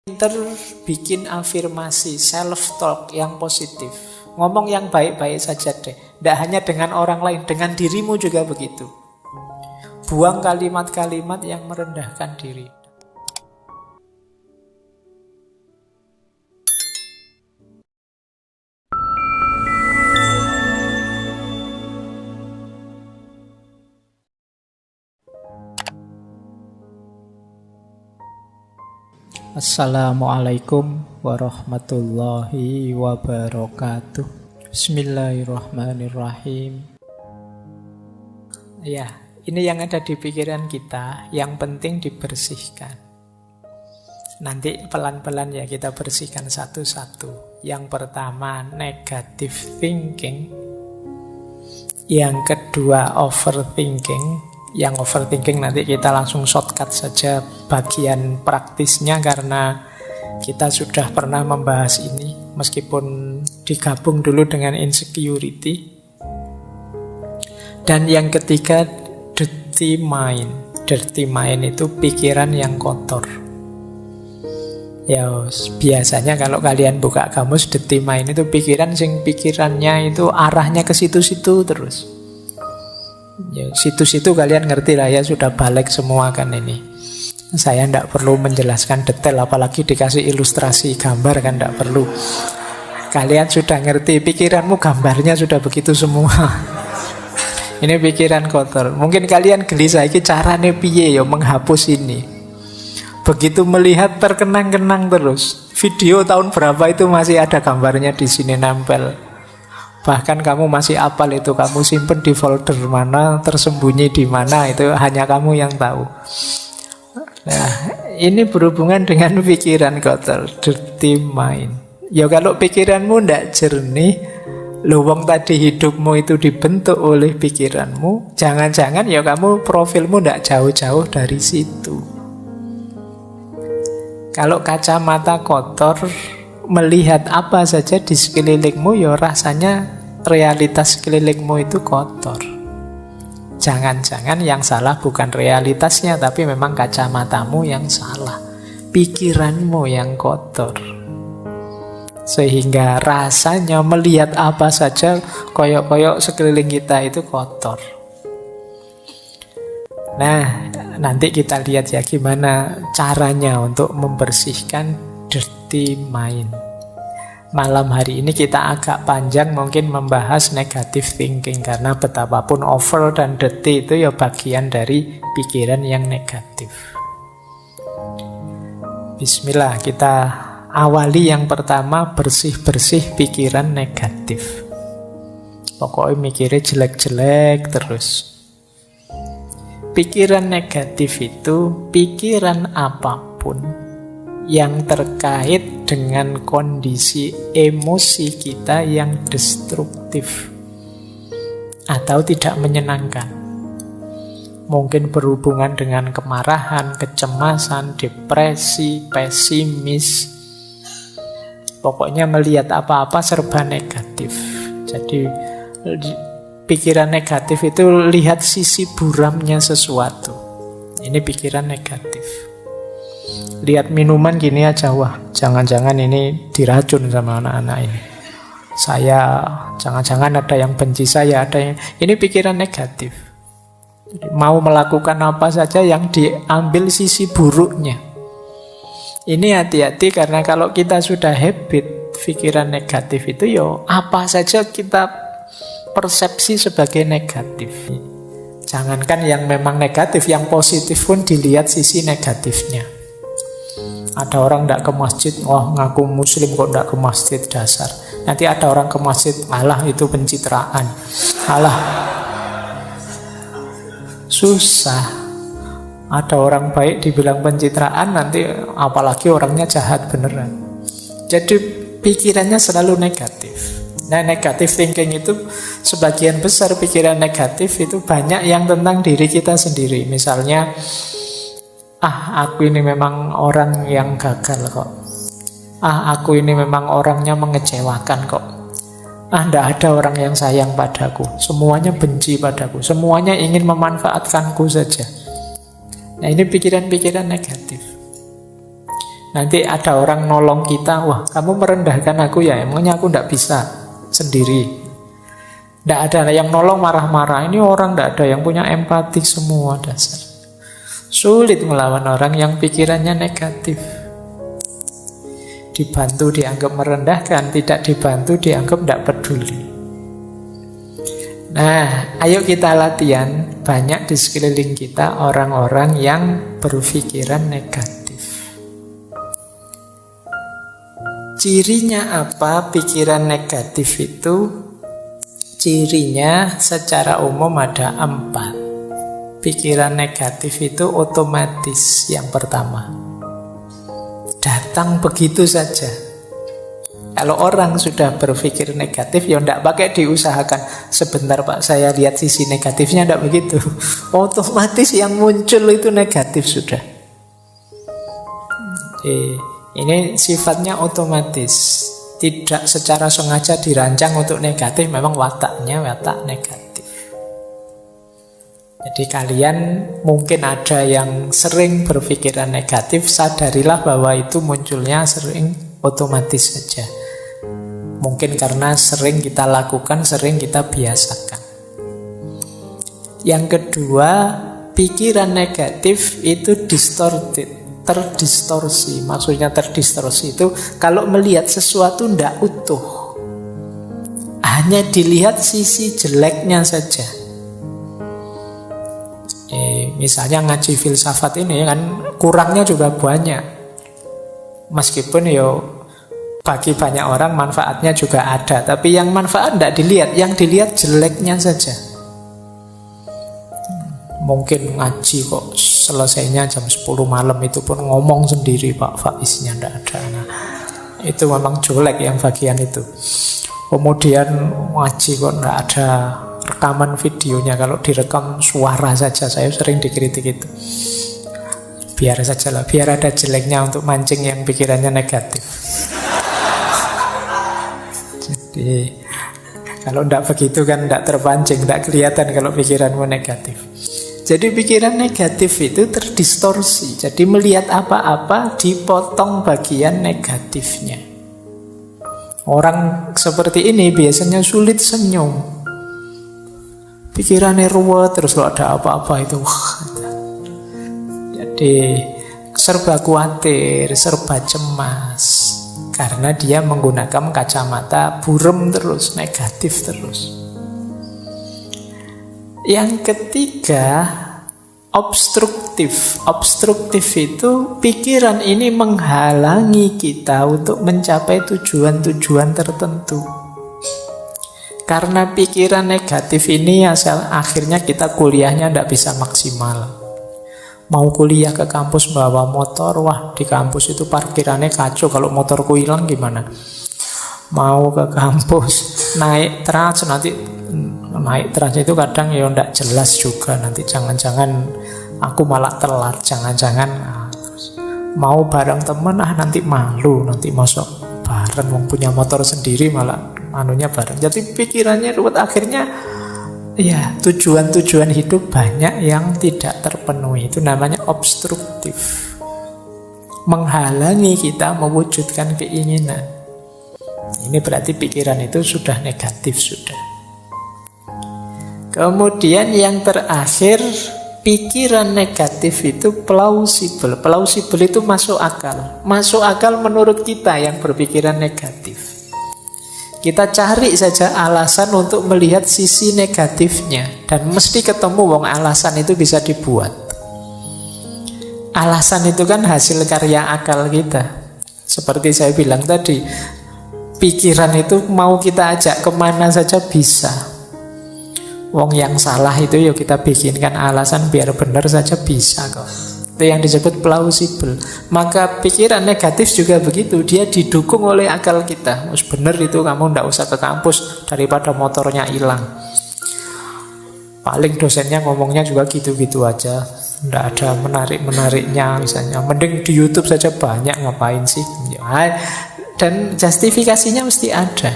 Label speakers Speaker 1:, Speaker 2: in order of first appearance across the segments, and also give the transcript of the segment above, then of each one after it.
Speaker 1: Pinter bikin afirmasi, self-talk yang positif. Ngomong yang baik-baik saja deh. Tidak hanya dengan orang lain, dengan dirimu juga begitu. Buang kalimat-kalimat yang merendahkan diri. Assalamualaikum warahmatullahi wabarakatuh. Bismillahirrahmanirrahim. Ya, ini yang ada di pikiran kita, yang penting dibersihkan. Nanti pelan-pelan ya kita bersihkan satu-satu. Yang pertama, negative thinking. Yang kedua, overthinking. Yang overthinking nanti kita langsung shortcut saja bagian praktisnya karena kita sudah pernah membahas ini meskipun digabung dulu dengan insecurity. Dan yang ketiga, dirty mind. Dirty mind itu pikiran yang kotor. Ya biasanya kalau kalian buka kamus, dirty mind itu pikirannya itu arahnya ke situ-situ terus. Ya, situ-situ kalian ngerti lah ya, sudah balik semua kan ini. Saya tidak perlu menjelaskan detail, apalagi dikasih ilustrasi gambar kan tidak perlu. Kalian sudah ngerti, pikiranmu gambarnya sudah begitu semua. Ini pikiran kotor. Mungkin kalian gelisah, ini caranya piye ya menghapus ini. Begitu melihat terkenang-kenang terus. Video tahun berapa itu masih ada gambarnya di sini nempel. Bahkan kamu masih apal itu, kamu simpen di folder mana, tersembunyi di mana, itu hanya kamu yang tahu. Nah, ini berhubungan dengan pikiran kotor, dirty mind. Ya kalau pikiranmu tidak jernih, wong tadi hidupmu itu dibentuk oleh pikiranmu, jangan-jangan ya kamu profilmu tidak jauh-jauh dari situ. Kalau kacamata kotor, melihat apa saja di sekelilingmu, ya rasanya realitas sekelilingmu itu kotor. Jangan-jangan yang salah bukan realitasnya, tapi memang kacamatamu yang salah, pikiranmu yang kotor. Sehingga rasanya melihat apa saja koyok-koyok sekeliling kita itu kotor. Nah, nanti kita lihat ya gimana caranya untuk membersihkan dirty mind. Malam hari ini kita agak panjang mungkin membahas negative thinking, karena betapapun over dan dirty itu ya bagian dari pikiran yang negatif. Bismillah, kita awali yang pertama, bersih-bersih pikiran negatif. Pokoknya mikirnya jelek-jelek terus. Pikiran negatif itu pikiran apapun yang terkait dengan kondisi emosi kita yang destruktif atau tidak menyenangkan. Mungkin berhubungan dengan kemarahan, kecemasan, depresi, pesimis. Pokoknya melihat apa-apa serba negatif. Jadi pikiran negatif itu lihat sisi buramnya sesuatu. Ini pikiran negatif. Lihat minuman gini aja, wah jangan-jangan ini diracun sama anak-anak ini. Jangan-jangan ada yang benci saya, ada yang... Ini pikiran negatif. Mau melakukan apa saja yang diambil sisi buruknya. Ini hati-hati, karena kalau kita sudah habit pikiran negatif itu, yo apa saja kita persepsi sebagai negatif. Jangankan yang memang negatif, yang positif pun dilihat sisi negatifnya. Ada orang tidak ke masjid, wah ngaku muslim kok tidak ke masjid, dasar. Nanti ada orang ke masjid, alah itu pencitraan, alah susah. Ada orang baik dibilang pencitraan, nanti apalagi orangnya jahat beneran. Jadi pikirannya selalu negatif. Nah, negative thinking itu sebagian besar pikiran negatif itu banyak yang tentang diri kita sendiri. Misalnya, aku ini memang orang yang gagal kok. Aku ini memang orangnya mengecewakan kok. Tidak ada orang yang sayang padaku. Semuanya benci padaku. Semuanya ingin memanfaatkanku saja. Nah, ini pikiran-pikiran negatif. Nanti ada orang nolong kita, wah kamu merendahkan aku ya, emangnya aku tidak bisa sendiri. Tidak ada yang nolong marah-marah. Ini orang tidak ada yang punya empati semua dasar. Sulit melawan orang yang pikirannya negatif. Dibantu dianggap merendahkan, tidak dibantu dianggap tidak peduli. Nah, ayo kita latihan. Banyak di sekeliling kita orang-orang yang berpikiran negatif. Cirinya apa pikiran negatif itu? Cirinya secara umum ada 4. Pikiran negatif itu otomatis yang pertama. Datang begitu saja. Kalau orang sudah berpikir negatif, ya tidak pakai diusahakan. Sebentar Pak, saya lihat sisi negatifnya, tidak begitu. Otomatis yang muncul itu negatif sudah. Ini sifatnya otomatis. Tidak secara sengaja dirancang untuk negatif, memang wataknya watak negatif. Jadi kalian mungkin ada yang sering berpikiran negatif, sadarilah bahwa itu munculnya sering otomatis saja. Mungkin karena sering kita lakukan, sering kita biasakan. Yang kedua, pikiran negatif itu distorted, terdistorsi. Maksudnya terdistorsi itu kalau melihat sesuatu tidak utuh, hanya dilihat sisi jeleknya saja. Misalnya ngaji filsafat ini kan kurangnya juga banyak. Meskipun bagi banyak orang manfaatnya juga ada, tapi yang manfaat tidak dilihat, yang dilihat jeleknya saja. Mungkin ngaji kok selesainya jam 10 malam, itu pun ngomong sendiri Pak Faiznya tidak ada. Nah, itu memang jelek yang bagian itu. Kemudian ngaji kok tidak ada rekaman videonya, kalau direkam suara saja, saya sering dikritik itu. Biar saja lah, biar ada jeleknya untuk mancing yang pikirannya negatif. Jadi kalau tidak begitu kan tidak terpancing, tidak kelihatan kalau pikiranmu negatif. Jadi pikiran negatif itu terdistorsi. Jadi melihat apa-apa dipotong bagian negatifnya. Orang seperti ini biasanya sulit senyum. Pikirannya ruwet, terus kalau ada apa-apa itu jadi serba khawatir, serba cemas. Karena dia menggunakan kacamata burem terus, negatif terus. Yang ketiga, obstruktif. Obstruktif itu pikiran ini menghalangi kita untuk mencapai tujuan-tujuan tertentu. Karena pikiran negatif ini akhirnya kita kuliahnya tidak bisa maksimal. Mau kuliah ke kampus bawa motor, wah di kampus itu parkirannya kacau, kalau motorku hilang gimana? Mau ke kampus naik trans, nanti naik trans itu kadang tidak jelas juga, nanti jangan-jangan aku malah telat, jangan-jangan mau bareng temen, nanti malu, nanti masuk bareng, mau punya motor sendiri malah anunya bareng. Jadi pikirannya ruwet, akhirnya ya tujuan-tujuan hidup banyak yang tidak terpenuhi. Itu namanya obstruktif, menghalangi kita mewujudkan keinginan. Ini berarti pikiran itu sudah negatif sudah. Kemudian yang terakhir, pikiran negatif itu plausible. Plausible itu masuk akal. Masuk akal menurut kita yang berpikiran negatif. Kita cari saja alasan untuk melihat sisi negatifnya, dan mesti ketemu wong alasan itu bisa dibuat. Alasan itu kan hasil karya akal kita. Seperti saya bilang tadi, pikiran itu mau kita ajak kemana saja bisa. Wong yang salah itu ya kita bikinkan alasan biar benar saja bisa kok. Itu yang disebut plausible. Maka pikiran negatif juga begitu, dia didukung oleh akal kita. Mas benar itu, kamu tidak usah ke kampus daripada motornya hilang. Paling dosennya ngomongnya juga gitu-gitu aja, tidak ada menarik-menariknya misalnya. Mending di YouTube saja banyak, ngapain sih? Dan justifikasinya mesti ada.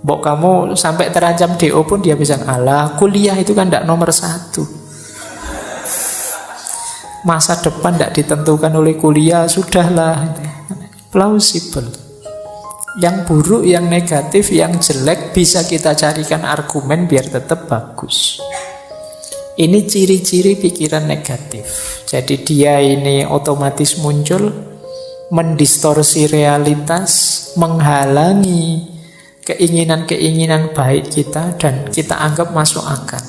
Speaker 1: Mbok kamu sampai terancam DO pun dia bisa, alah kuliah itu kan tidak nomor 1. masa depan tidak ditentukan oleh kuliah, sudahlah. Plausible. Yang buruk, yang negatif, yang jelek bisa kita carikan argumen biar tetap bagus. Ini ciri-ciri pikiran negatif. Jadi dia ini otomatis muncul, mendistorsi realitas, menghalangi keinginan-keinginan baik kita, dan kita anggap masuk akal.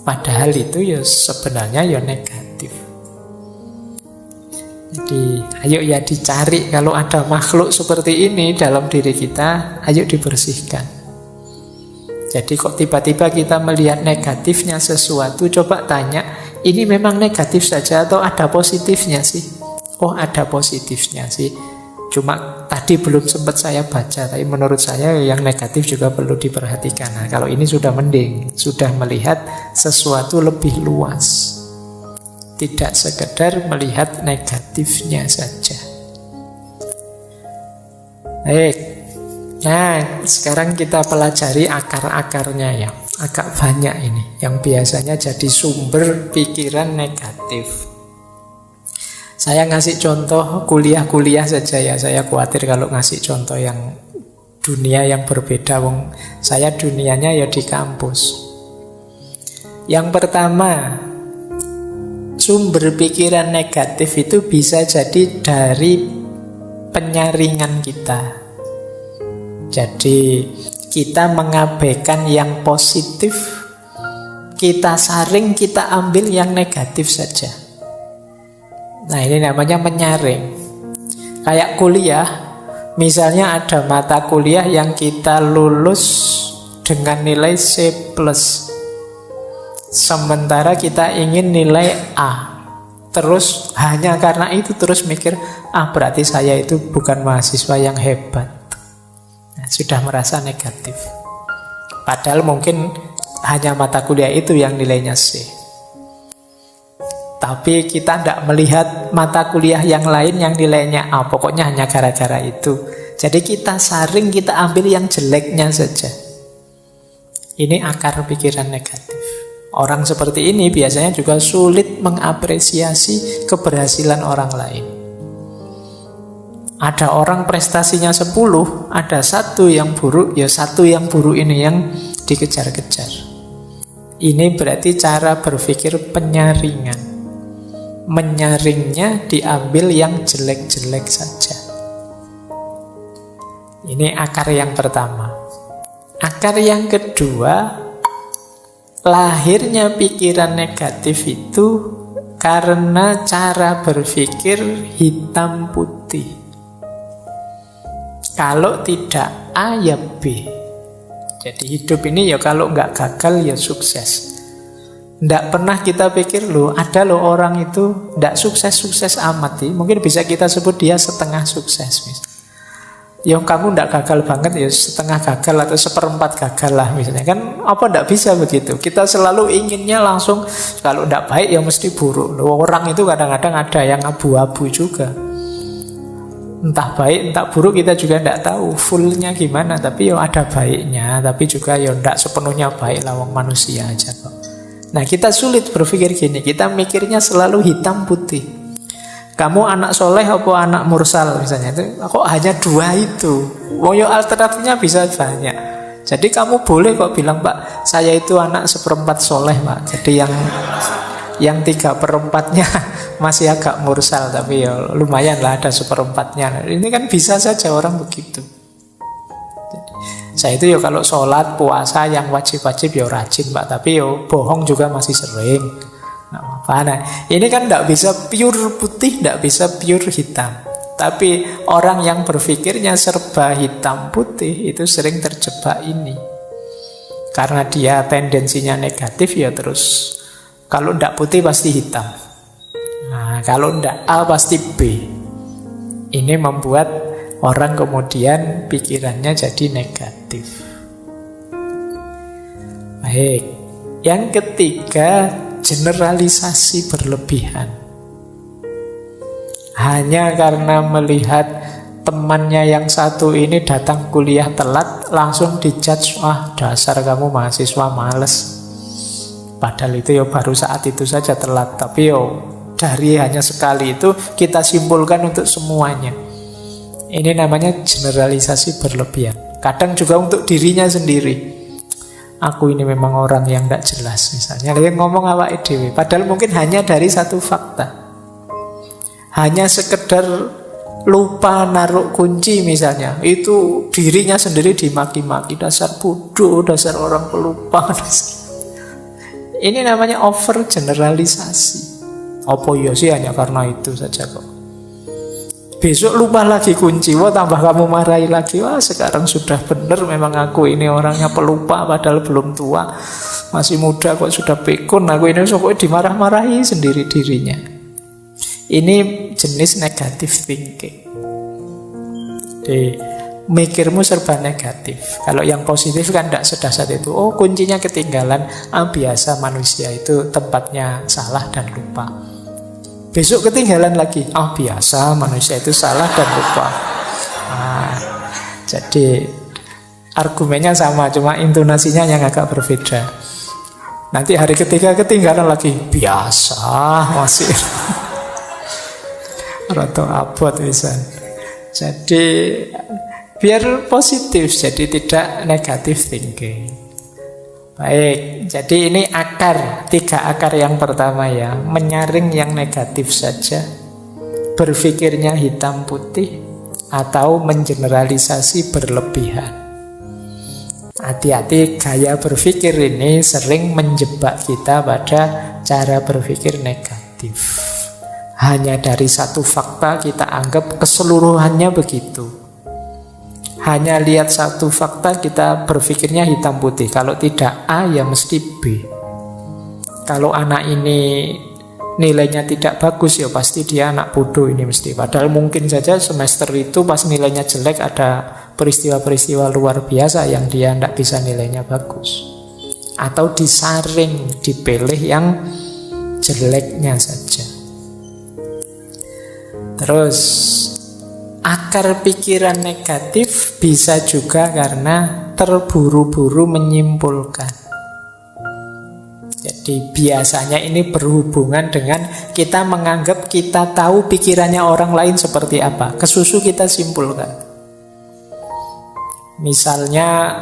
Speaker 1: Padahal itu ya sebenarnya ya negatif. Jadi ayo ya dicari, kalau ada makhluk seperti ini dalam diri kita, ayo dibersihkan. Jadi kok tiba-tiba kita melihat negatifnya sesuatu, coba tanya, ini memang negatif saja atau ada positifnya sih? Oh, ada positifnya sih. Cuma tadi belum sempat saya baca, tapi menurut saya yang negatif juga perlu diperhatikan. Nah, kalau ini sudah mending, sudah melihat sesuatu lebih luas. Tidak sekedar melihat negatifnya saja. Baik. Nah, sekarang kita pelajari akar-akarnya ya. Agak banyak ini, yang biasanya jadi sumber pikiran negatif. Saya ngasih contoh kuliah-kuliah saja ya. Saya khawatir kalau ngasih contoh yang dunia yang berbeda. Wong saya dunianya ya di kampus. Yang pertama, sumber pikiran negatif itu bisa jadi dari penyaringan kita. Jadi kita mengabaikan yang positif, kita saring, kita ambil yang negatif saja. Nah, ini namanya menyaring. Kayak kuliah, misalnya ada mata kuliah yang kita lulus dengan nilai C+. Sementara kita ingin nilai A. Terus hanya karena itu terus mikir, berarti saya itu bukan mahasiswa yang hebat. Nah, sudah merasa negatif. Padahal mungkin hanya mata kuliah itu yang nilainya C. Tapi kita tidak melihat mata kuliah yang lain yang nilainya A. Pokoknya hanya gara-gara itu. Jadi kita saring, kita ambil yang jeleknya saja. Ini akar pikiran negatif. Orang seperti ini biasanya juga sulit mengapresiasi keberhasilan orang lain. Ada orang prestasinya 10, ada satu yang buruk, ya satu yang buruk ini yang dikejar-kejar. Ini berarti cara berpikir penyaringan. Menyaringnya diambil yang jelek-jelek saja. Ini akar yang pertama. Akar yang kedua, lahirnya pikiran negatif itu karena cara berpikir hitam putih. Kalau tidak A ya B. Jadi hidup ini ya kalau nggak gagal ya sukses. Nggak pernah kita pikir ada orang itu nggak sukses-sukses amat. Mungkin bisa kita sebut dia setengah sukses. Yang kamu nggak gagal banget ya setengah gagal atau seperempat gagal lah misalnya. Kan apa nggak bisa begitu. Kita selalu inginnya langsung kalau nggak baik ya mesti buruk. Orang itu kadang-kadang ada yang abu-abu juga. Entah baik, entah buruk kita juga tidak tahu fullnya gimana. Tapi ya ada baiknya, tapi juga ya tidak sepenuhnya baik lah, wong manusia aja kok. Nah, kita sulit berpikir gini. Kita mikirnya selalu hitam putih. Kamu anak soleh apa anak mursal misalnya, itu kok hanya dua itu. Wong yo alternatifnya bisa banyak. Jadi kamu boleh kok bilang, Pak, saya itu anak seperempat soleh, Pak. Jadi yang 3/4-nya masih agak mursal, tapi ya lumayan lah ada seperempatnya. Ini kan bisa saja orang begitu. Saya itu ya kalau sholat, puasa yang wajib-wajib ya rajin, Pak. Tapi ya bohong juga masih sering. Nah, ini kan tidak bisa pure putih, tidak bisa pure hitam. Tapi orang yang berpikirnya serba hitam putih itu sering terjebak ini. Karena dia tendensinya negatif ya terus. Kalau tidak putih pasti hitam. Nah, kalau tidak A pasti B. Ini membuat orang kemudian pikirannya jadi negatif. Baik. Yang ketiga, generalisasi berlebihan. Hanya karena melihat temannya yang satu ini datang kuliah telat, langsung dijudge, dasar kamu mahasiswa males. Padahal itu ya baru saat itu saja telat, tapi dari hanya sekali itu kita simpulkan untuk semuanya. Ini namanya generalisasi berlebihan. Kadang juga untuk dirinya sendiri. Aku ini memang orang yang tidak jelas misalnya. Dia ngomong awake dhewe, padahal mungkin hanya dari satu fakta. Hanya sekedar lupa naruh kunci misalnya, itu dirinya sendiri dimaki-maki, dasar bodoh, dasar orang pelupa. Ini namanya over generalisasi. Apa ya sih hanya karena itu saja kok. Besok lupa lagi kunci, wah tambah kamu marahi lagi. Wah sekarang sudah benar memang aku ini orangnya pelupa, padahal belum tua, masih muda kok sudah pikun. Aku ini kok dimarah-marahi sendiri dirinya. Ini jenis negative thinking. Jadi mikirmu serba negatif. Kalau yang positif kan tidak sedasar itu. Oh kuncinya ketinggalan. Biasa manusia itu tempatnya salah dan lupa. Besok ketinggalan lagi. Biasa manusia itu salah dan lupa. Jadi argumennya sama, cuma intonasinya yang agak berbeda. Nanti hari ketiga ketinggalan lagi. Biasa masih roto abot bisa. Jadi biar positif, jadi tidak negatif thinking. Baik, jadi ini akar, 3 akar yang pertama ya. Menyaring yang negatif saja, berpikirnya hitam putih, atau mengeneralisasi berlebihan. Hati-hati, gaya berpikir ini sering menjebak kita pada cara berpikir negatif. Hanya dari satu fakta kita anggap keseluruhannya begitu. Hanya lihat satu fakta kita berpikirnya hitam putih. Kalau tidak A ya mesti B. Kalau anak ini nilainya tidak bagus ya pasti dia anak bodoh ini mesti. Padahal mungkin saja semester itu pas nilainya jelek ada peristiwa-peristiwa luar biasa yang dia tidak bisa nilainya bagus. Atau disaring, dipilih yang jeleknya saja. Terus akar pikiran negatif bisa juga karena terburu-buru menyimpulkan. Jadi biasanya ini berhubungan dengan kita menganggap kita tahu pikirannya orang lain seperti apa. Kesusu kita simpulkan. Misalnya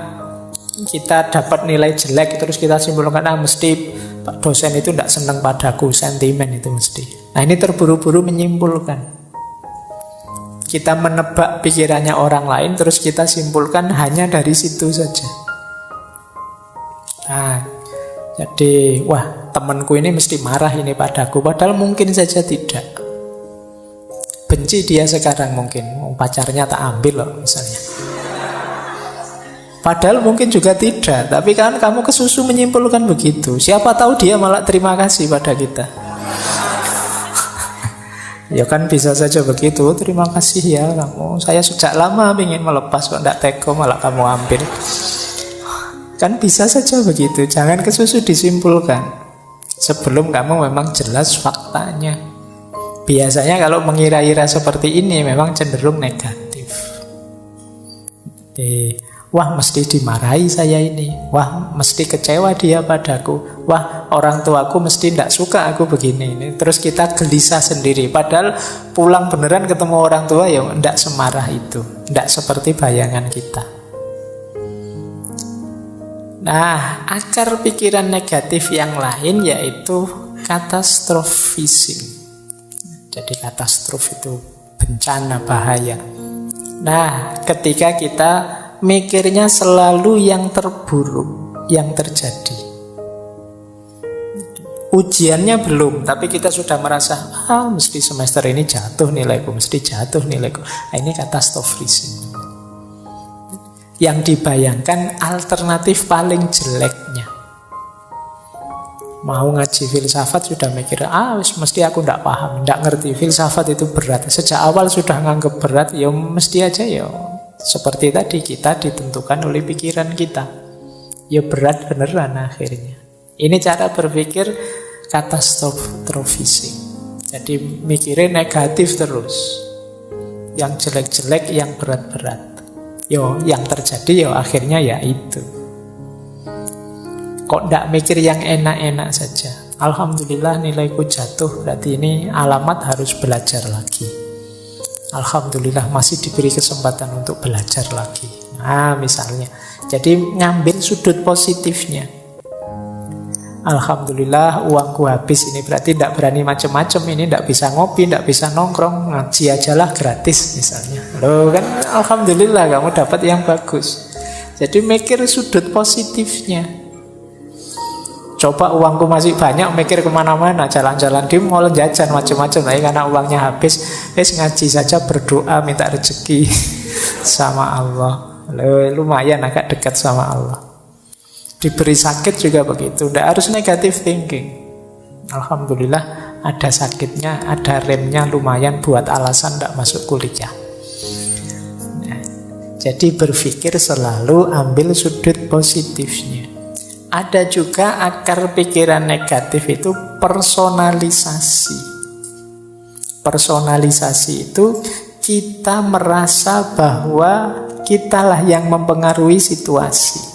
Speaker 1: kita dapat nilai jelek terus kita simpulkan mesti Pak dosen itu tidak senang padaku, sentimen itu mesti. Nah ini terburu-buru menyimpulkan. Kita menebak pikirannya orang lain terus kita simpulkan hanya dari situ saja. Nah, jadi wah temanku ini mesti marah ini padaku, padahal mungkin saja tidak. Benci dia sekarang mungkin, pacarnya tak ambil loh misalnya. Padahal mungkin juga tidak, tapi kan kamu kesusu menyimpulkan begitu. Siapa tahu dia malah terima kasih pada kita. Ya kan bisa saja begitu. Terima kasih ya kamu. Saya sejak lama ingin melepas kok tidak teko malah kamu ambil. Kan bisa saja begitu. Jangan kesusu disimpulkan sebelum kamu memang jelas faktanya. Biasanya kalau mengira-ira seperti ini memang cenderung negatif. Wah mesti dimarahi saya ini. Wah mesti kecewa dia padaku. Wah orang tuaku mesti tidak suka aku begini. Terus kita gelisah sendiri. Padahal pulang beneran ketemu orang tua ya tidak semarah itu. Tidak seperti bayangan kita. Nah akar pikiran negatif yang lain yaitu katastrofisme. Jadi katastrof itu bencana, bahaya. Nah ketika kita mikirnya selalu yang terburuk yang terjadi. Ujiannya belum, tapi kita sudah merasa mesti semester ini jatuh nilaiku, mesti jatuh nilaiku. Nah, ini katastrofisme. Yang dibayangkan alternatif paling jeleknya. Mau ngaji filsafat sudah mikir, mesti aku tidak paham, tidak ngerti, filsafat itu berat. Sejak awal sudah nganggep berat, ya mesti aja ya. Seperti tadi kita ditentukan oleh pikiran kita. Ya berat beneran akhirnya. Ini cara berpikir katastrofisme. Jadi mikirnya negatif terus. Yang jelek-jelek, yang berat-berat. Yo, yang terjadi ya akhirnya ya itu. Kok tidak mikir yang enak-enak saja? Alhamdulillah nilaiku jatuh, berarti ini alamat harus belajar lagi. Alhamdulillah masih diberi kesempatan untuk belajar lagi. Nah, misalnya. Jadi ngambil sudut positifnya. Alhamdulillah uangku habis, ini berarti tidak berani macam-macam, ini tidak bisa ngopi, tidak bisa nongkrong, ngaji aja lah gratis misalnya. Loh kan alhamdulillah kamu dapat yang bagus. Jadi mikir sudut positifnya. Coba uangku masih banyak, mikir kemana-mana, jalan-jalan di mall, jajan macam-macam. Tapi karena uangnya habis, ngaji saja, berdoa minta rezeki sama Allah. Loh, lumayan agak dekat sama Allah. Diberi sakit juga begitu, tidak harus negative thinking. Alhamdulillah ada sakitnya, ada remnya, lumayan buat alasan tidak masuk kuliah. Nah, jadi berpikir selalu ambil sudut positifnya. Ada juga akar pikiran negatif itu personalisasi. Personalisasi itu kita merasa bahwa kitalah yang mempengaruhi situasi.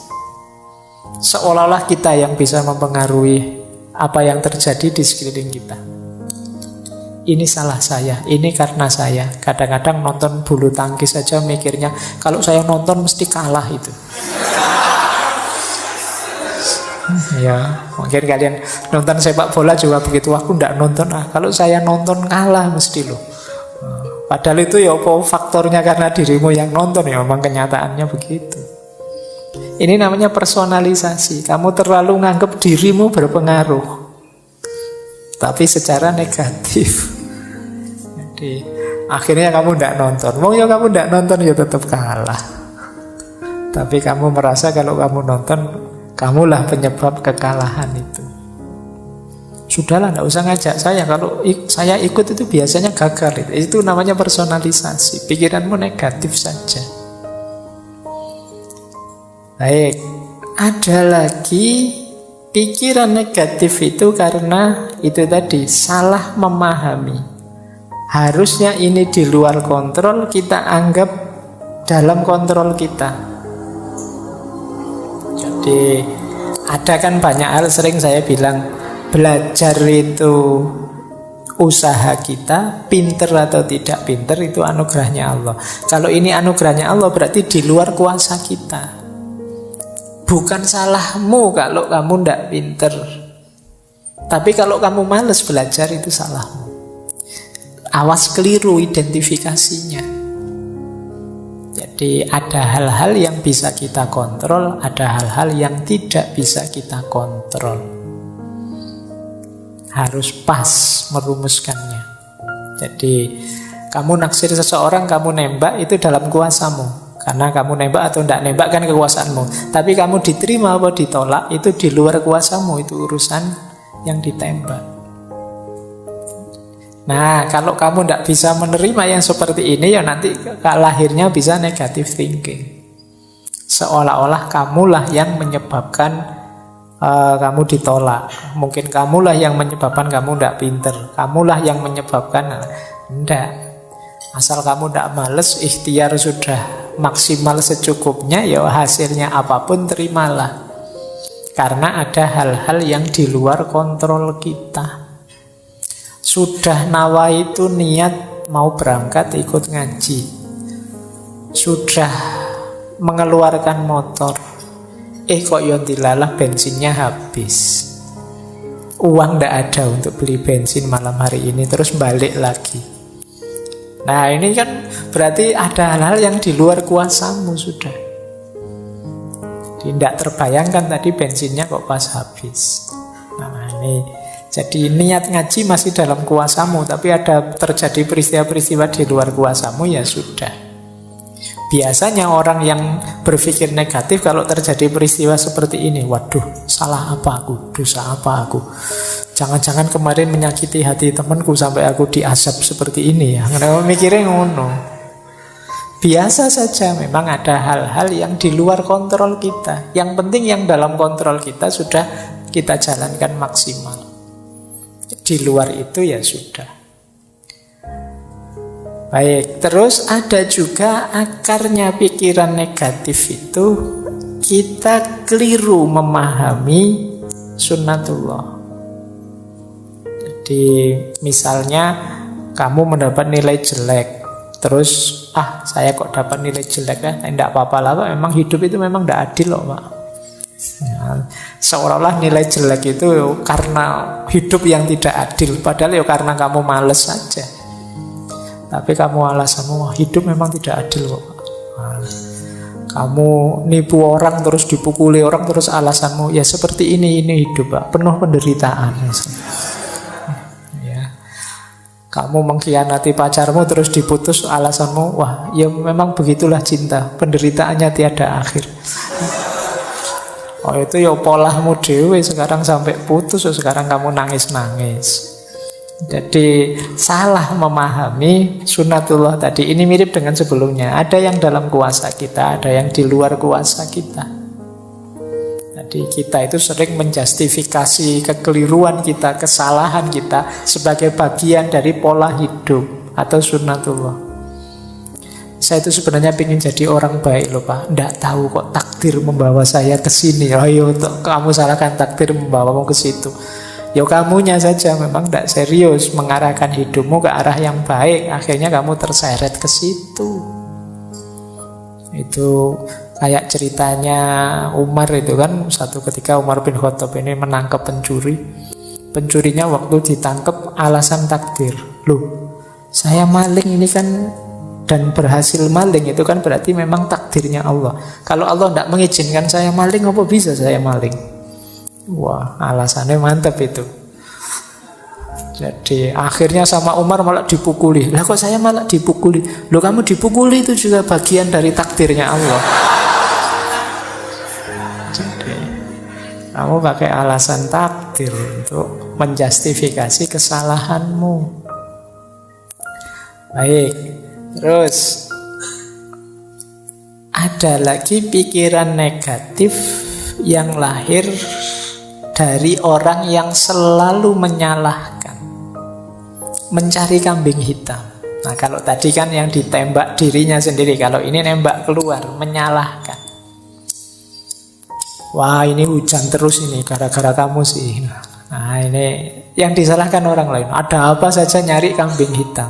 Speaker 1: Seolah-olah kita yang bisa mempengaruhi apa yang terjadi di sekeliling kita. Ini salah saya, ini karena saya. Kadang-kadang nonton bulu tangkis saja mikirnya, kalau saya nonton mesti kalah itu. Ya, mungkin kalian nonton sepak bola juga begitu. Aku tidak nonton, kalau saya nonton kalah mesti loh. Padahal itu ya apa faktornya karena dirimu yang nonton, ya memang kenyataannya begitu. Ini namanya personalisasi. Kamu terlalu nganggap dirimu berpengaruh, tapi secara negatif. Jadi akhirnya kamu tidak nonton. Mau ya kamu tidak nonton ya tetap kalah. Tapi kamu merasa kalau kamu nonton, kamulah penyebab kekalahan itu. Sudahlah, tidak usah ngajak saya. Kalau saya ikut itu biasanya gagal. Itu namanya personalisasi. Pikiranmu negatif saja. Baik, ada lagi pikiran negatif itu karena itu tadi salah memahami. Harusnya ini di luar kontrol, kita anggap dalam kontrol kita. Jadi ada kan banyak hal, sering saya bilang belajar itu usaha kita, pinter atau tidak pinter itu anugerahnya Allah. Kalau ini anugerahnya Allah berarti di luar kuasa kita. Bukan salahmu kalau kamu tidak pinter. Tapi kalau kamu malas belajar itu salahmu. Awas keliru identifikasinya. Jadi ada hal-hal yang bisa kita kontrol, ada hal-hal yang tidak bisa kita kontrol. Harus pas merumuskannya. Jadi kamu naksir seseorang, kamu nembak, itu dalam kuasamu. Karena kamu nembak atau tidak nembak kan kekuasaanmu. Tapi kamu diterima atau ditolak itu di luar kuasamu. Itu urusan yang ditembak. Nah, kalau kamu tidak bisa menerima yang seperti ini, ya nanti lahirnya bisa negative thinking. Seolah-olah kamulah yang menyebabkan kamu ditolak. Mungkin kamulah yang menyebabkan kamu tidak pinter. Kamulah yang menyebabkan. Tidak. Asal kamu tidak males, ikhtiar sudah maksimal secukupnya, ya hasilnya apapun terimalah. Karena ada hal-hal yang di luar kontrol kita. Sudah nawa itu niat mau berangkat ikut ngaji, sudah mengeluarkan motor, kok yontilalah bensinnya habis, uang tidak ada untuk beli bensin malam hari ini, terus balik lagi. Nah ini kan berarti ada hal-hal yang di luar kuasamu sudah. Tidak terbayangkan tadi bensinnya kok pas habis. Nah ini, jadi niat ngaji masih dalam kuasamu, tapi ada terjadi peristiwa-peristiwa di luar kuasamu, ya sudah. Biasanya orang yang berpikir negatif kalau terjadi peristiwa seperti ini, waduh, salah apa aku, dosa apa aku, jangan-jangan kemarin menyakiti hati temanku sampai aku diazab seperti ini ya. Kenapa mikirnya ngono? Biasa saja, memang ada hal-hal yang di luar kontrol kita. Yang penting yang dalam kontrol kita sudah kita jalankan maksimal. Di luar itu ya sudah. Baik, terus ada juga akarnya pikiran negatif itu kita keliru memahami sunnatullah. Jadi misalnya kamu mendapat nilai jelek, terus saya kok dapat nilai jelek ya, tidak apa-apa lah Pak, memang hidup itu memang tidak adil loh Pak. Ya, seolah-olah nilai jelek itu karena hidup yang tidak adil, padahal ya karena kamu males saja. Tapi kamu alasanmu hidup memang tidak adil kok Pak. Kamu nipu orang terus dipukuli orang, terus alasanmu ya seperti ini hidup Pak, penuh penderitaan. Kamu mengkhianati pacarmu terus diputus, alasanmu wah ya memang begitulah cinta, penderitaannya tiada akhir. Oh itu ya polahmu dewe, sekarang sampai putus, sekarang kamu nangis-nangis. Jadi salah memahami sunatullah tadi. Ini mirip dengan sebelumnya, ada yang dalam kuasa kita, ada yang di luar kuasa kita. Jadi kita itu sering menjustifikasi kekeliruan kita, kesalahan kita sebagai bagian dari pola hidup atau sunnatullah. Saya itu sebenarnya ingin jadi orang baik loh Pak. Tidak tahu kok takdir membawa saya ke sini. Ayo kamu salahkan takdir membawamu ke situ. Ya kamunya saja memang tidak serius mengarahkan hidupmu ke arah yang baik. Akhirnya kamu terseret ke situ. Itu kayak ceritanya Umar itu kan, satu ketika Umar bin Khattab ini menangkap pencuri. Pencurinya waktu ditangkap alasan takdir. Loh, saya maling ini kan, dan berhasil maling itu kan berarti memang takdirnya Allah. Kalau Allah tidak mengizinkan saya maling, apa bisa saya maling? Wah, alasannya mantap itu. Jadi akhirnya sama Umar malah dipukuli. Lah kok saya malah dipukuli? Loh kamu dipukuli itu juga bagian dari takdirnya Allah. Jadi kamu pakai alasan takdir untuk menjustifikasi kesalahanmu. Baik, terus ada lagi pikiran negatif yang lahir dari orang yang selalu menyalahkan, mencari kambing hitam. Nah kalau tadi kan yang ditembak dirinya sendiri, kalau ini nembak keluar, menyalahkan. Wah ini hujan terus ini gara-gara kamu sih. Nah ini yang disalahkan orang lain. Ada apa saja nyari kambing hitam,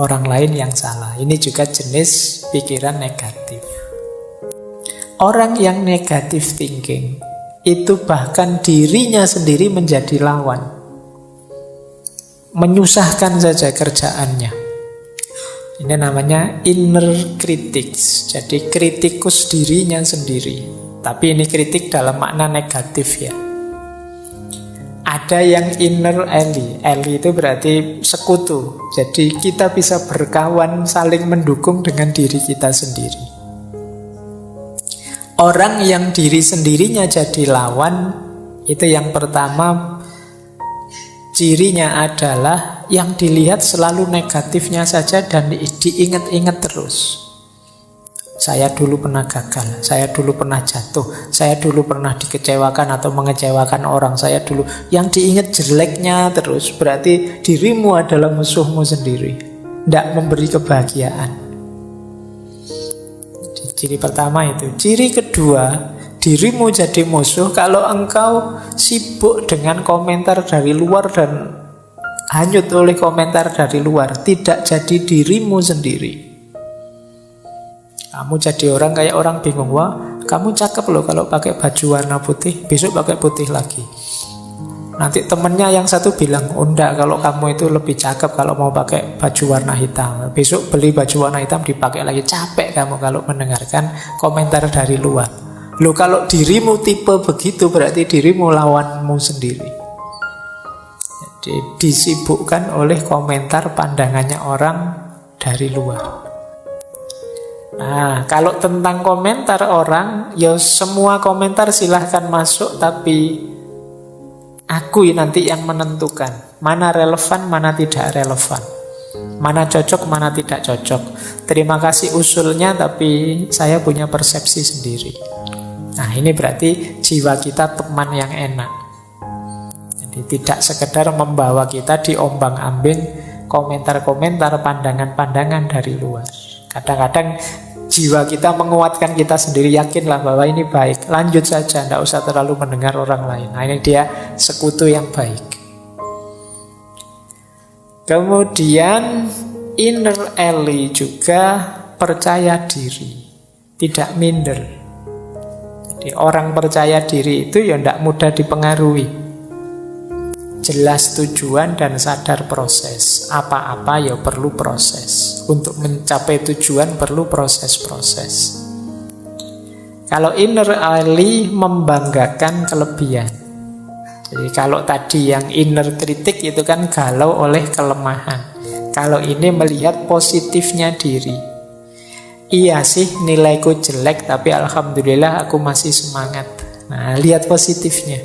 Speaker 1: orang lain yang salah. Ini juga jenis pikiran negatif. Orang yang negatif thinking itu bahkan dirinya sendiri menjadi lawan, menyusahkan saja kerjaannya. Ini namanya inner critics. Jadi kritikus dirinya sendiri. Tapi ini kritik dalam makna negatif ya. Ada yang inner ally. Ally itu berarti sekutu. Jadi kita bisa berkawan, saling mendukung dengan diri kita sendiri. Orang yang diri sendirinya jadi lawan, itu yang pertama, cirinya adalah yang dilihat selalu negatifnya saja dan diingat-ingat terus. Saya dulu pernah gagal, saya dulu pernah jatuh, saya dulu pernah dikecewakan atau mengecewakan orang, saya dulu yang diingat jeleknya terus. Berarti dirimu adalah musuhmu sendiri, tidak memberi kebahagiaan. Ciri pertama itu. Ciri kedua, dirimu jadi musuh kalau engkau sibuk dengan komentar dari luar dan hanyut oleh komentar dari luar, tidak jadi dirimu sendiri. Kamu jadi orang kayak orang bingung, wah kamu cakep loh kalau pakai baju warna putih, besok pakai putih lagi. Nanti temennya yang satu bilang, oh enggak, kalau kamu itu lebih cakep kalau mau pakai baju warna hitam. Besok beli baju warna hitam dipakai lagi. Capek kamu kalau mendengarkan komentar dari luar. Loh kalau dirimu tipe begitu, berarti dirimu lawanmu sendiri. Jadi disibukkan oleh komentar pandangannya orang dari luar. Nah, kalau tentang komentar orang, ya semua komentar silahkan masuk, tapi aku nanti yang menentukan mana relevan, mana tidak relevan, mana cocok, mana tidak cocok. Terima kasih usulnya, tapi saya punya persepsi sendiri. Nah, ini berarti jiwa kita teman yang enak. Jadi tidak sekedar membawa kita diombang-ambing komentar-komentar, pandangan-pandangan dari luar. Kadang-kadang jiwa kita menguatkan kita sendiri, yakinlah bahwa ini baik, lanjut saja, tidak usah terlalu mendengar orang lain. Nah ini dia sekutu yang baik. Kemudian inner ally juga percaya diri, tidak minder. Jadi orang percaya diri itu ya tidak mudah dipengaruhi. Jelas tujuan dan sadar proses. Apa-apa ya perlu proses. Untuk mencapai tujuan perlu proses-proses. Kalau inner ally membanggakan kelebihan. Jadi kalau tadi yang inner kritik itu kan galau oleh kelemahan. Kalau ini melihat positifnya diri. Iya sih nilaiku jelek tapi alhamdulillah aku masih semangat. Nah, lihat positifnya.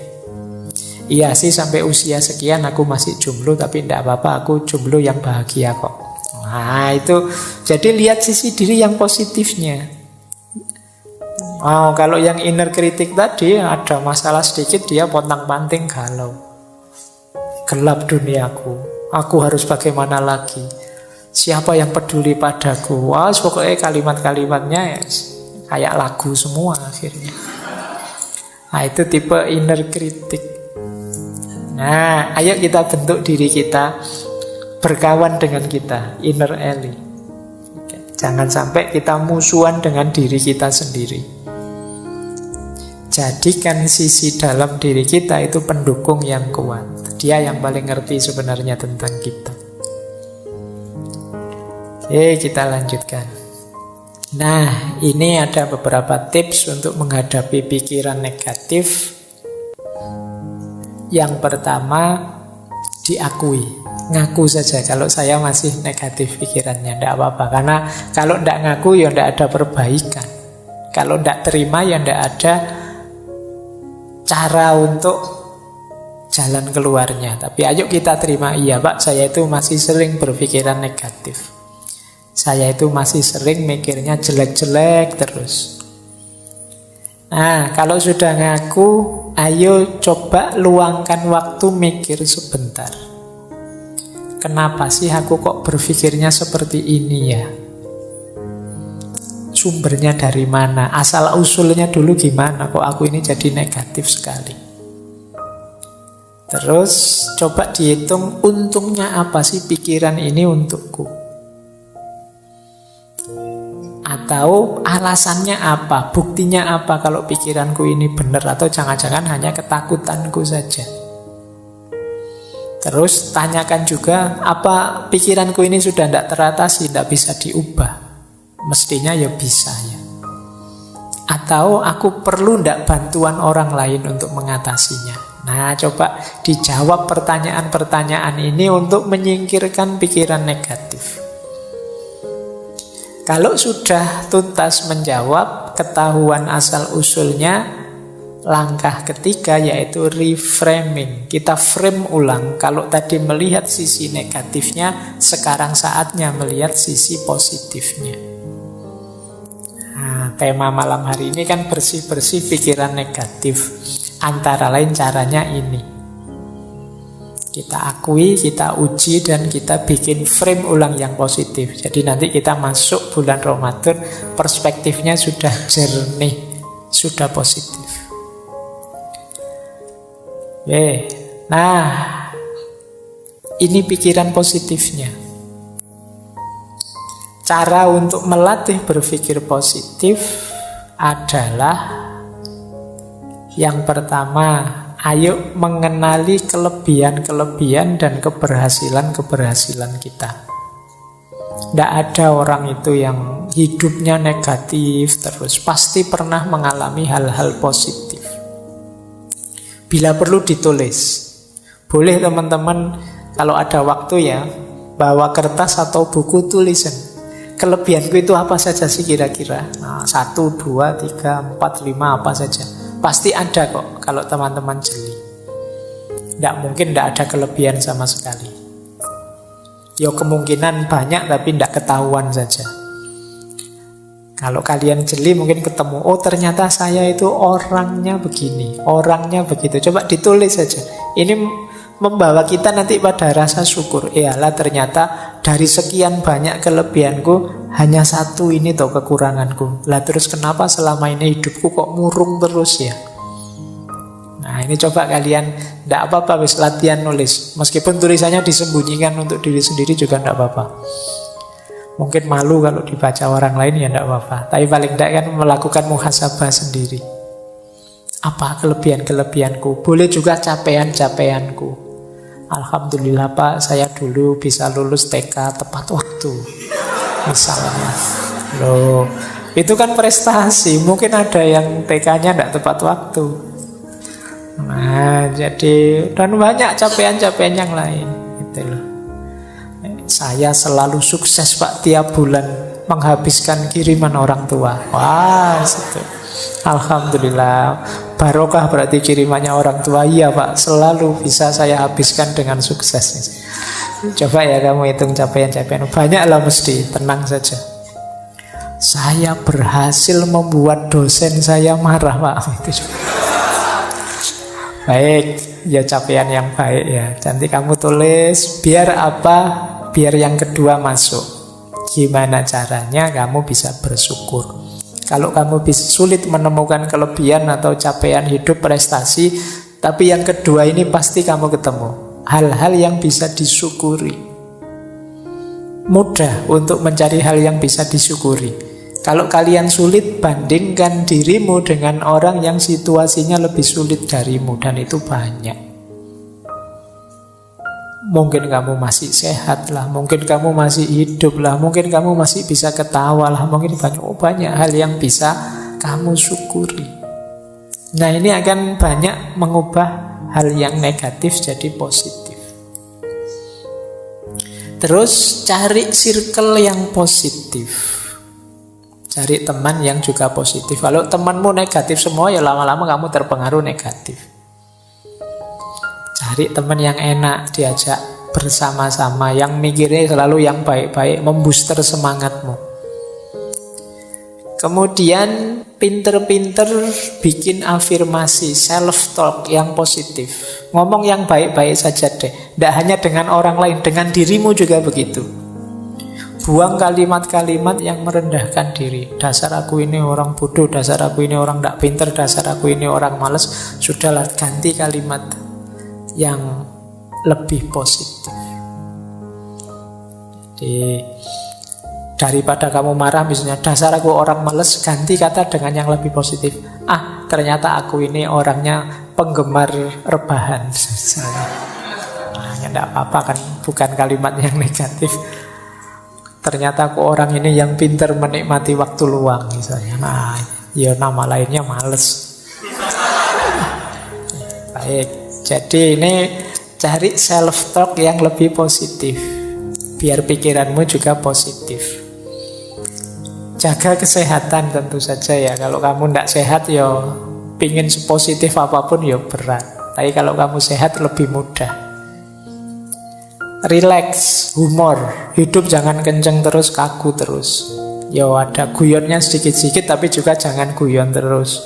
Speaker 1: Iya sih sampai usia sekian aku masih jomblo tapi tidak apa-apa, aku jomblo yang bahagia kok. Nah itu, jadi lihat sisi diri yang positifnya. Oh, kalau yang inner kritik tadi ada masalah sedikit dia pontang-panting galau. Gelap duniaku, aku harus bagaimana lagi? Siapa yang peduli padaku? Wah, pokoknya kalimat-kalimatnya ya, kayak lagu semua akhirnya. Nah, itu tipe inner kritik. Nah, ayo kita bentuk diri kita berkawan dengan kita, inner ally. Jangan sampai kita musuhan dengan diri kita sendiri. Jadikan sisi dalam diri kita itu pendukung yang kuat. Dia yang paling ngerti sebenarnya tentang kita. Oke, kita lanjutkan. Nah, ini ada beberapa tips untuk menghadapi pikiran negatif. Yang pertama, diakui. Ngaku saja kalau saya masih negatif pikirannya, tidak apa-apa. Karena kalau tidak ngaku ya tidak ada perbaikan. Kalau tidak terima ya tidak ada cara untuk jalan keluarnya. Tapi ayo kita terima, iya Pak, saya itu masih sering berpikiran negatif. Saya itu masih sering mikirnya jelek-jelek terus. Nah, kalau sudah ngaku, ayo coba luangkan waktu mikir sebentar. Kenapa sih aku kok berpikirnya seperti ini ya? Sumbernya dari mana? Asal-usulnya dulu gimana? Kok aku ini jadi negatif sekali? Terus coba dihitung untungnya apa sih pikiran ini untukku? Atau alasannya apa? Buktinya apa kalau pikiranku ini benar? Atau jangan-jangan hanya ketakutanku saja? Terus tanyakan juga, apa pikiranku ini sudah tidak teratasi, tidak bisa diubah? Mestinya ya bisa ya. Atau aku perlu tidak bantuan orang lain untuk mengatasinya? Nah, coba dijawab pertanyaan-pertanyaan ini untuk menyingkirkan pikiran negatif. Kalau sudah tuntas menjawab, ketahuan asal-usulnya, langkah ketiga yaitu reframing. Kita frame ulang. Kalau tadi melihat sisi negatifnya, sekarang saatnya melihat sisi positifnya. Nah, tema malam hari ini kan bersih-bersih pikiran negatif. Antara lain caranya ini. Kita akui, kita uji, dan kita bikin frame ulang yang positif. Jadi nanti kita masuk bulan Ramadan, perspektifnya sudah jernih, sudah positif. Oke, nah ini pikiran positifnya. Cara untuk melatih berpikir positif adalah yang pertama, ayo mengenali kelebihan-kelebihan dan keberhasilan-keberhasilan kita. Tidak ada orang itu yang hidupnya negatif terus, pasti pernah mengalami hal-hal positif. Bila perlu ditulis. Boleh teman-teman kalau ada waktu ya, bawa kertas atau buku tulisan. Kelebihanku itu apa saja sih kira-kira? Nah, 1, 2, 3, 4, 5 apa saja. Pasti ada kok kalau teman-teman jeli. Tidak mungkin tidak ada kelebihan sama sekali. Ya kemungkinan banyak tapi tidak ketahuan saja. Kalau kalian jeli mungkin ketemu, oh ternyata saya itu orangnya begini, orangnya begitu. Coba ditulis saja. Ini membawa kita nanti pada rasa syukur. Iyalah ternyata dari sekian banyak kelebihanku, hanya satu ini toh kekuranganku. Lah terus kenapa selama ini hidupku kok murung terus ya? Nah Nah, ini coba kalian, tidak apa-apa, wis latihan nulis. Meskipun tulisannya disembunyikan untuk diri sendiri juga tidak apa-apa. Mungkin malu kalau dibaca orang lain, ya tidak apa-apa. Tapi paling tidak kan melakukan muhasabah sendiri. Apa kelebihan-kelebihanku? Boleh juga capaian-capaianku. Alhamdulillah Pak, saya dulu bisa lulus TK tepat waktu. Misalnya. Loh, itu kan prestasi. Mungkin ada yang TK-nya tidak tepat waktu. Nah, jadi dan banyak capaian-capaian yang lain. Gitu loh. Saya selalu sukses Pak, tiap bulan menghabiskan kiriman orang tua. Wah, situ. Alhamdulillah. Barokah berarti kirimannya orang tua. Iya Pak, selalu bisa saya habiskan dengan sukses. Coba ya kamu hitung capaian-capaian. Banyaklah mesti, tenang saja. Saya berhasil membuat dosen saya marah Pak. Itu juga. Baik, ya capaian yang baik ya. Nanti kamu tulis, biar apa? Biar yang kedua masuk. Gimana caranya kamu bisa bersyukur? Kalau kamu bisa sulit menemukan kelebihan atau capaian hidup, prestasi, tapi yang kedua ini pasti kamu ketemu. Hal-hal yang bisa disyukuri. Mudah untuk mencari hal yang bisa disyukuri. Kalau kalian sulit, bandingkan dirimu dengan orang yang situasinya lebih sulit darimu, dan itu banyak. Mungkin kamu masih sehat lah, mungkin kamu masih hidup lah, mungkin kamu masih bisa ketawa lah, mungkin banyak hal yang bisa kamu syukuri. Nah, ini akan banyak mengubah hal yang negatif jadi positif. Terus cari circle yang positif. Cari teman yang juga positif. Kalau temanmu negatif semua, ya lama-lama kamu terpengaruh negatif. Cari teman yang enak, diajak bersama-sama, yang mikirnya selalu yang baik-baik, membooster semangatmu. Kemudian pinter-pinter bikin afirmasi, self-talk yang positif. Ngomong yang baik-baik saja deh. Tidak hanya dengan orang lain, dengan dirimu juga begitu. Buang kalimat-kalimat yang merendahkan diri. Dasar aku ini orang bodoh, dasar aku ini orang tidak pinter, dasar aku ini orang malas. Sudahlah, ganti kalimat yang lebih positif. Jadi daripada kamu marah misalnya, dasar aku orang males, ganti kata dengan yang lebih positif. Ternyata aku ini orangnya penggemar rebahan misalnya. Ya tidak apa-apa kan, bukan kalimat yang negatif. Ternyata aku orang ini yang pintar menikmati waktu luang misalnya. Ya nama lainnya males. Baik, jadi ini cari self-talk yang lebih positif, biar pikiranmu juga positif. Jaga kesehatan tentu saja ya. Kalau kamu tidak sehat, ya pingin sepositif apapun ya berat. Tapi kalau kamu sehat lebih mudah. Relax, humor. Hidup jangan kenceng terus, kaku terus. Ya ada guyonnya sedikit-sedikit, tapi juga jangan guyon terus.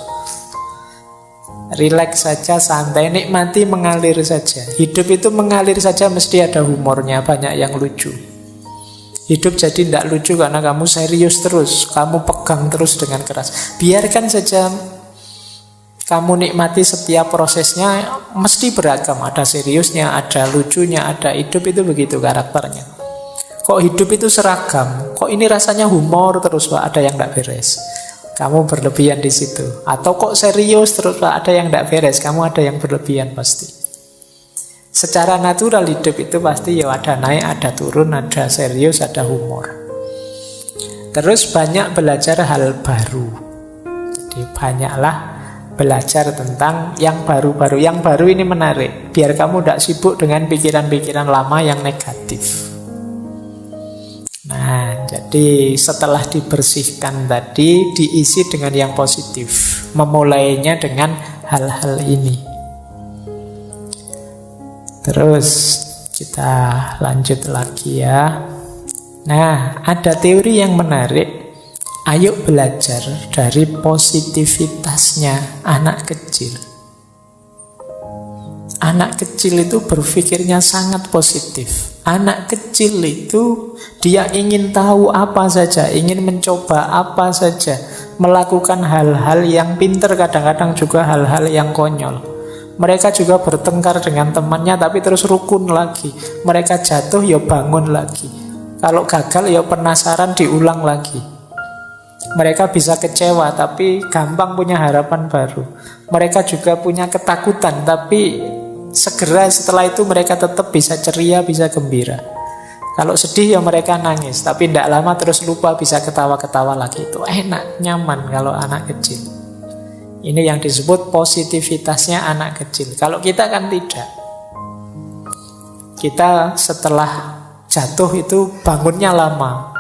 Speaker 1: Relax saja, santai, nikmati, mengalir saja. Hidup itu mengalir saja, mesti ada humornya, banyak yang lucu. Hidup jadi tidak lucu karena kamu serius terus, kamu pegang terus dengan keras. Biarkan saja kamu nikmati setiap prosesnya, mesti beragam. Ada seriusnya, ada lucunya, ada hidup itu begitu karakternya. Kok hidup itu seragam? Kok ini rasanya humor terus, Pak? Ada yang tidak beres. Kamu berlebihan di situ. Atau kok serius terus, Pak? Ada yang tidak beres. Kamu ada yang berlebihan pasti. Secara natural hidup itu pasti ya ada naik, ada turun, ada serius, ada humor. Terus banyak belajar hal baru. Jadi banyaklah belajar tentang yang baru-baru. Yang baru ini menarik, biar kamu tidak sibuk dengan pikiran-pikiran lama yang negatif. Nah, jadi setelah dibersihkan tadi, diisi dengan yang positif. Memulainya dengan hal-hal ini. Terus kita lanjut lagi ya. Nah, ada teori yang menarik. Ayo belajar dari positivitasnya anak kecil. Anak kecil itu berpikirnya sangat positif. Anak kecil itu dia ingin tahu apa saja, ingin mencoba apa saja, melakukan hal-hal yang pintar, kadang-kadang juga hal-hal yang konyol. Mereka juga bertengkar dengan temannya tapi terus rukun lagi. Mereka jatuh ya bangun lagi. Kalau gagal ya penasaran diulang lagi. Mereka bisa kecewa tapi gampang punya harapan baru. Mereka juga punya ketakutan tapi segera setelah itu mereka tetap bisa ceria, bisa gembira. Kalau sedih ya mereka nangis, tapi tidak lama terus lupa, bisa ketawa-ketawa lagi. Itu enak, nyaman kalau anak kecil. Ini yang disebut positivitasnya anak kecil. Kalau kita kan tidak. Kita setelah jatuh itu bangunnya lama.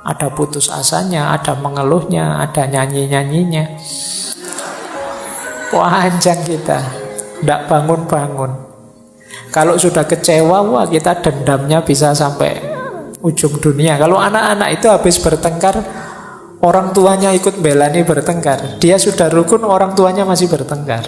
Speaker 1: Ada putus asanya, ada mengeluhnya, ada nyanyi-nyanyinya. Panjang kita, tidak bangun-bangun. Kalau sudah kecewa, wah kita dendamnya bisa sampai ujung dunia. Kalau anak-anak itu habis bertengkar, orang tuanya ikut belani bertengkar. Dia sudah rukun, orang tuanya masih bertengkar.